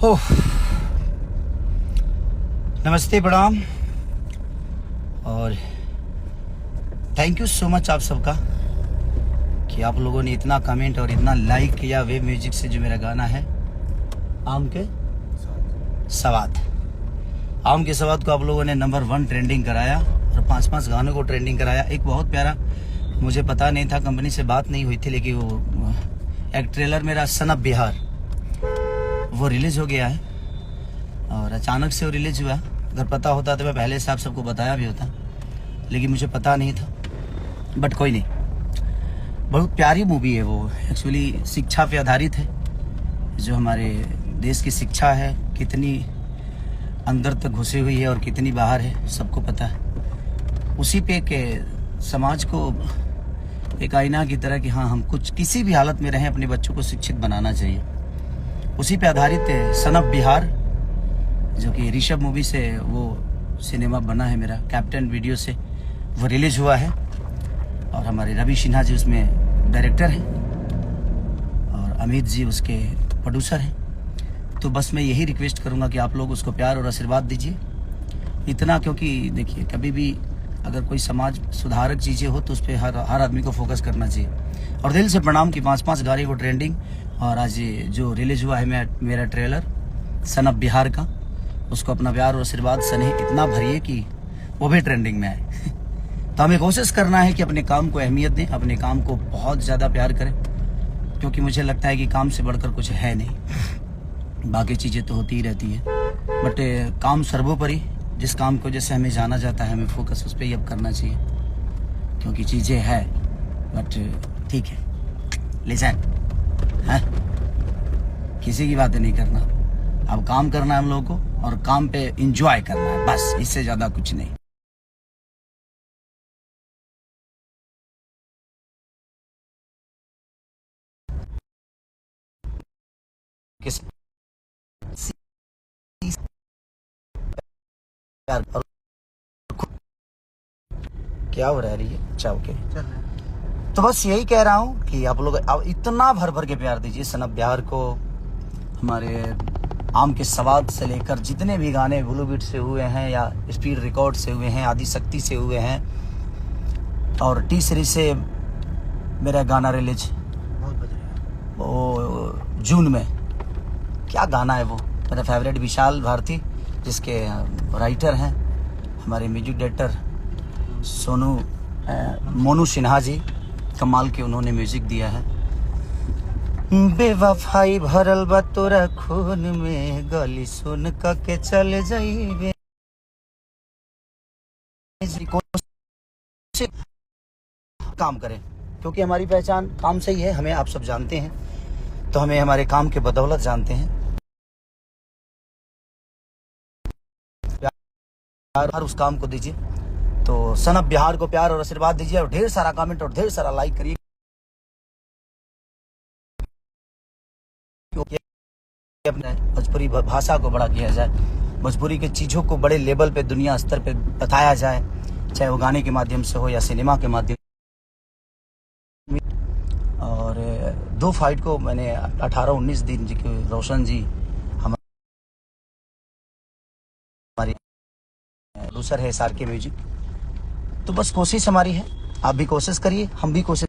ओह, नमस्ते, प्रणाम और थैंक यू सो मच आप सबका कि आप लोगों ने इतना कमेंट और इतना लाइक किया वेब म्यूजिक से जो मेरा गाना है आम के सवाद। आम के सवाद को आप लोगों ने नंबर 1 ट्रेंडिंग कराया और 5-5 गानों को ट्रेंडिंग कराया। एक बहुत प्यारा, मुझे पता नहीं था, कंपनी से बात नहीं हुई थी, लेकिन वो एक ट्रेलर मेरा सन ऑफ बिहार वो रिलीज हो गया है और अचानक से वो रिलीज हुआ। अगर पता होता तो मैं पहले से आप सबको बताया भी होता, लेकिन मुझे पता नहीं था। बट कोई नहीं, बहुत प्यारी मूवी है वो। एक्चुअली शिक्षा पे आधारित है, जो हमारे देश की शिक्षा है कितनी अंदर तक घुसी हुई है और कितनी बाहर है सबको पता है। उसी पे के समाज को एक आईना की तरह कि हाँ, हम कुछ किसी भी हालत में रहें अपने बच्चों को शिक्षित बनाना चाहिए। उसी पे आधारित है सन ऑफ बिहार, जो कि ऋषभ मूवी से वो सिनेमा बना है मेरा, कैप्टन वीडियो से वो रिलीज हुआ है और हमारे रवि सिन्हा जी उसमें डायरेक्टर हैं और अमित जी उसके प्रोड्यूसर हैं। तो बस मैं यही रिक्वेस्ट करूंगा कि आप लोग उसको प्यार और आशीर्वाद दीजिए इतना, क्योंकि देखिए कभी भी अगर कोई समाज सुधारक चीज़ें हो तो उस पर हर आदमी को फोकस करना चाहिए। और दिल से प्रणाम कि 5-5 गाड़ी को ट्रेंडिंग, और आज जो रिलीज हुआ है मेरा ट्रेलर सन ऑफ बिहार का, उसको अपना प्यार और आशीर्वाद स्नेह इतना भरिए कि वो भी ट्रेंडिंग में आए। तो हमें कोशिश करना है कि अपने काम को अहमियत दें, अपने काम को बहुत ज़्यादा प्यार करें, क्योंकि मुझे लगता है कि काम से बढ़कर कुछ है नहीं। बाकी चीज़ें तो होती ही रहती है, बट काम सर्वोपरि। जिस काम को जैसे हमें जाना जाता है, हमें फोकस उस पर ही अब करना चाहिए, क्योंकि चीज़ें है। बट ठीक है, लिसन है, किसी की बातें नहीं करना, अब काम करना है हम लोगों को और काम पे एंजॉय करना है, बस इससे ज़्यादा कुछ नहीं। किस क्या हो रहा है ये? अच्छा, ओके। तो बस यही कह रहा हूँ कि आप लोग अब इतना भर भर के प्यार दीजिए सन ऑफ बिहार को। हमारे आम के सवाद से लेकर जितने भी गाने ब्लू बीट से हुए हैं या स्पीड रिकॉर्ड से हुए हैं, आदि शक्ति से हुए हैं, और टी सीरीज से मेरा गाना रिलीज वो जून में। क्या गाना है वो, मेरा फेवरेट विशाल भारती, जिसके राइटर हैं हमारे म्यूजिक डायरेक्टर मोनू सिन्हा जी, कमाल के उन्होंने म्यूजिक दिया है। बेवफाई भरल बा तोरा खून में, गली सुन के चले जाइबे। काम करें, क्योंकि हमारी पहचान काम से ही है, हमें आप सब जानते हैं, तो हमें हमारे काम के बदौलत जानते हैं। प्यार उस काम को दीजिए, तो सन ऑफ बिहार को प्यार और आशीर्वाद दीजिए और ढेर सारा कमेंट और ढेर सारा लाइक करिए, अपने भोजपुरी भाषा को बड़ा किया जाए, भोजपुरी के चीज़ों को बड़े लेवल पे दुनिया स्तर पे बताया जाए, चाहे वो गाने के माध्यम से हो या सिनेमा के माध्यम। और 2 फाइट को मैंने 18-19 दिन जी के रोशन जी हमारी प्रोड्यूसर है SRK म्यूजिक। तो बस कोशिश हमारी है, आप भी कोशिश करिए, हम भी कोशिश